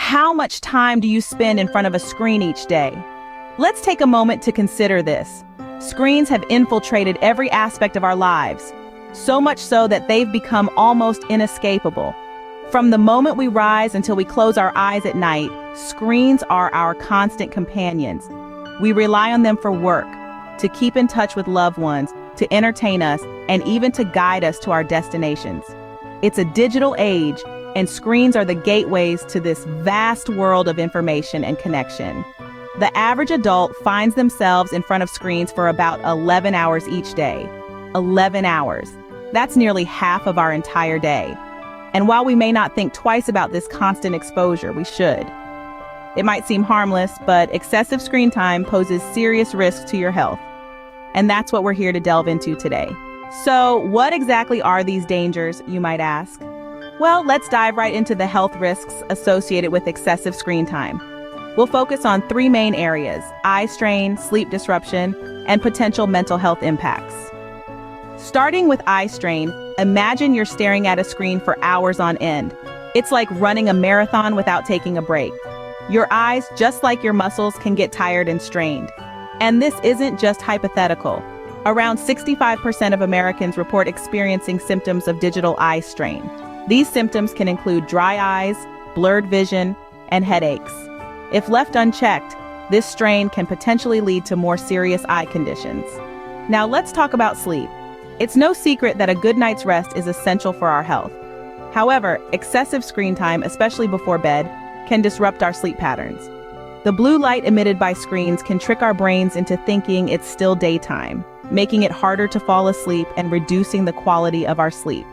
how much time do you spend in front of a screen each day? Let's take a moment to consider this. Screens have infiltrated every aspect of our lives, so much so that they've become almost inescapable. From the moment we rise until we close our eyes at night, screens are our constant companions. We rely on them for work, to keep in touch with loved ones, to entertain us, and even to guide us to our destinations. It's a digital age, and screens are the gateways to this vast world of information and connection. The average adult finds themselves in front of screens for about 11 hours each day. 11 hours. That's nearly half of our entire day. And while we may not think twice about this constant exposure, we should. It might seem harmless, but excessive screen time poses serious risks to your health. And that's what we're here to delve into today. So, what exactly are these dangers, you might ask? Well, let's dive right into the health risks associated with excessive screen time. We'll focus on three main areas: eye strain, sleep disruption, and potential mental health impacts. Starting with eye strain, imagine you're staring at a screen for hours on end. It's like running a marathon without taking a break. Your eyes, just like your muscles, can get tired and strained. And this isn't just hypothetical. Around 65% of Americans report experiencing symptoms of digital eye strain. These symptoms can include dry eyes, blurred vision, and headaches. If left unchecked, this strain can potentially lead to more serious eye conditions. Now let's talk about sleep. It's no secret that a good night's rest is essential for our health. However, excessive screen time, especially before bed, can disrupt our sleep patterns. The blue light emitted by screens can trick our brains into thinking it's still daytime, making it harder to fall asleep and reducing the quality of our sleep.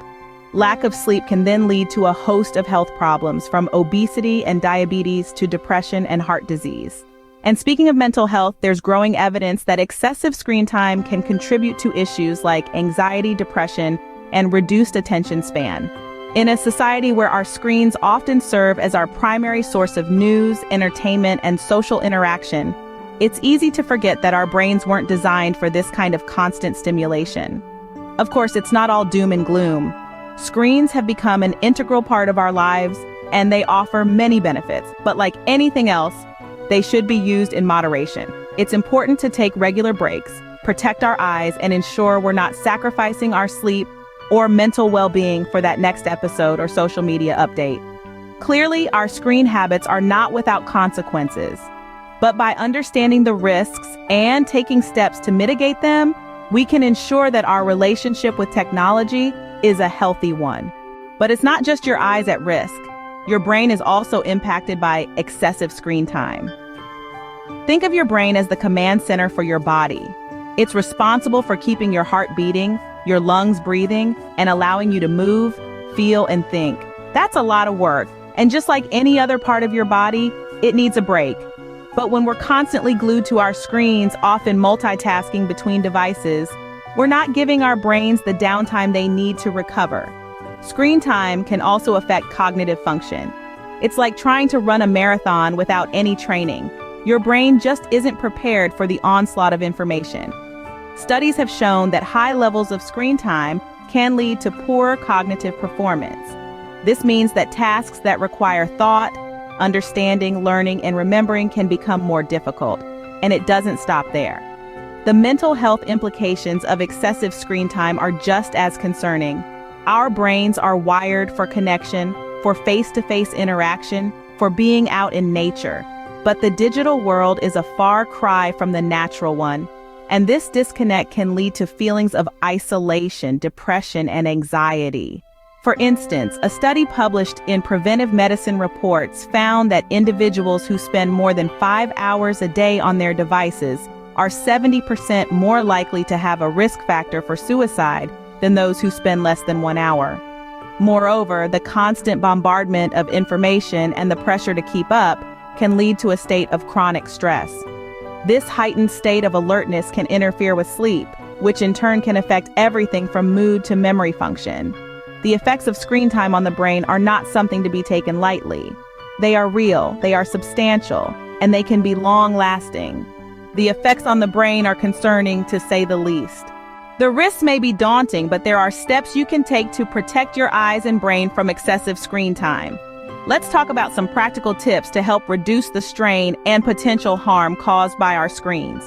Lack of sleep can then lead to a host of health problems, from obesity and diabetes to depression and heart disease. And speaking of mental health, there's growing evidence that excessive screen time can contribute to issues like anxiety, depression, and reduced attention span. In a society where our screens often serve as our primary source of news, entertainment, and social interaction, it's easy to forget that our brains weren't designed for this kind of constant stimulation. Of course, it's not all doom and gloom. Screens have become an integral part of our lives, and they offer many benefits, but like anything else, they should be used in moderation. It's important to take regular breaks, protect our eyes, and ensure we're not sacrificing our sleep or mental well-being for that next episode or social media update. Clearly, our screen habits are not without consequences, but by understanding the risks and taking steps to mitigate them, we can ensure that our relationship with technology is a healthy one. But it's not just your eyes at risk. Your brain is also impacted by excessive screen time. Think of your brain as the command center for your body. It's responsible for keeping your heart beating, your lungs breathing, and allowing you to move, feel, and think. That's a lot of work, and just like any other part of your body, it needs a break. But when we're constantly glued to our screens, often multitasking between devices, we're not giving our brains the downtime they need to recover. Screen time can also affect cognitive function. It's like trying to run a marathon without any training. Your brain just isn't prepared for the onslaught of information. Studies have shown that high levels of screen time can lead to poorer cognitive performance. This means that tasks that require thought, understanding, learning, and remembering can become more difficult, and it doesn't stop there. The mental health implications of excessive screen time are just as concerning. Our brains are wired for connection, for face-to-face interaction, for being out in nature. But the digital world is a far cry from the natural one, and this disconnect can lead to feelings of isolation, depression, and anxiety. For instance, a study published in Preventive Medicine Reports found that individuals who spend more than 5 hours a day on their devices are 70% more likely to have a risk factor for suicide than those who spend less than 1 hour. Moreover, the constant bombardment of information and the pressure to keep up can lead to a state of chronic stress. This heightened state of alertness can interfere with sleep, which in turn can affect everything from mood to memory function. The effects of screen time on the brain are not something to be taken lightly. They are real, they are substantial, and they can be long-lasting. The effects on the brain are concerning, to say the least. The risks may be daunting, but there are steps you can take to protect your eyes and brain from excessive screen time. Let's talk about some practical tips to help reduce the strain and potential harm caused by our screens.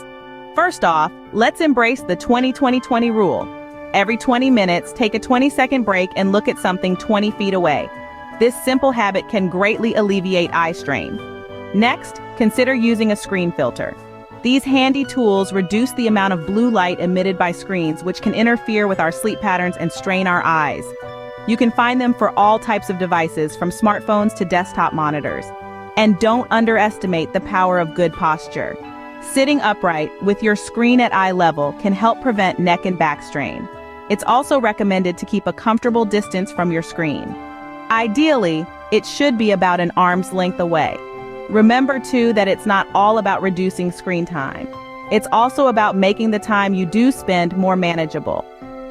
First off, let's embrace the 20-20-20 rule. Every 20 minutes, take a 20-second break and look at something 20 feet away. This simple habit can greatly alleviate eye strain. Next, consider using a screen filter. These handy tools reduce the amount of blue light emitted by screens, which can interfere with our sleep patterns and strain our eyes. You can find them for all types of devices, from smartphones to desktop monitors. And don't underestimate the power of good posture. Sitting upright with your screen at eye level can help prevent neck and back strain. It's also recommended to keep a comfortable distance from your screen. Ideally, it should be about an arm's length away. Remember too that it's not all about reducing screen time. It's also about making the time you do spend more manageable.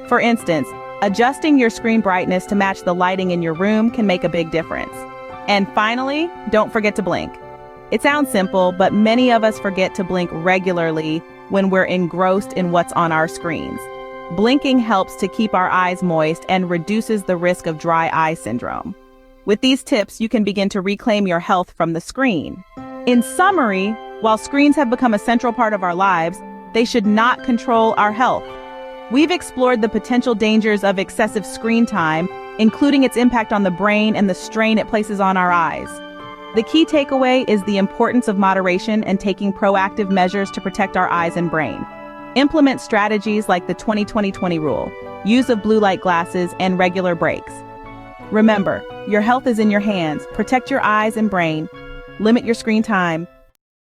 For instance, adjusting your screen brightness to match the lighting in your room can make a big difference. And finally, don't forget to blink. It sounds simple, but many of us forget to blink regularly when we're engrossed in what's on our screens. Blinking helps to keep our eyes moist and reduces the risk of dry eye syndrome. With these tips, you can begin to reclaim your health from the screen. In summary, while screens have become a central part of our lives, they should not control our health. We've explored the potential dangers of excessive screen time, including its impact on the brain and the strain it places on our eyes. The key takeaway is the importance of moderation and taking proactive measures to protect our eyes and brain. Implement strategies like the 20-20-20 rule, use of blue light glasses, and regular breaks. Remember, your health is in your hands. Protect your eyes and brain, limit your screen time,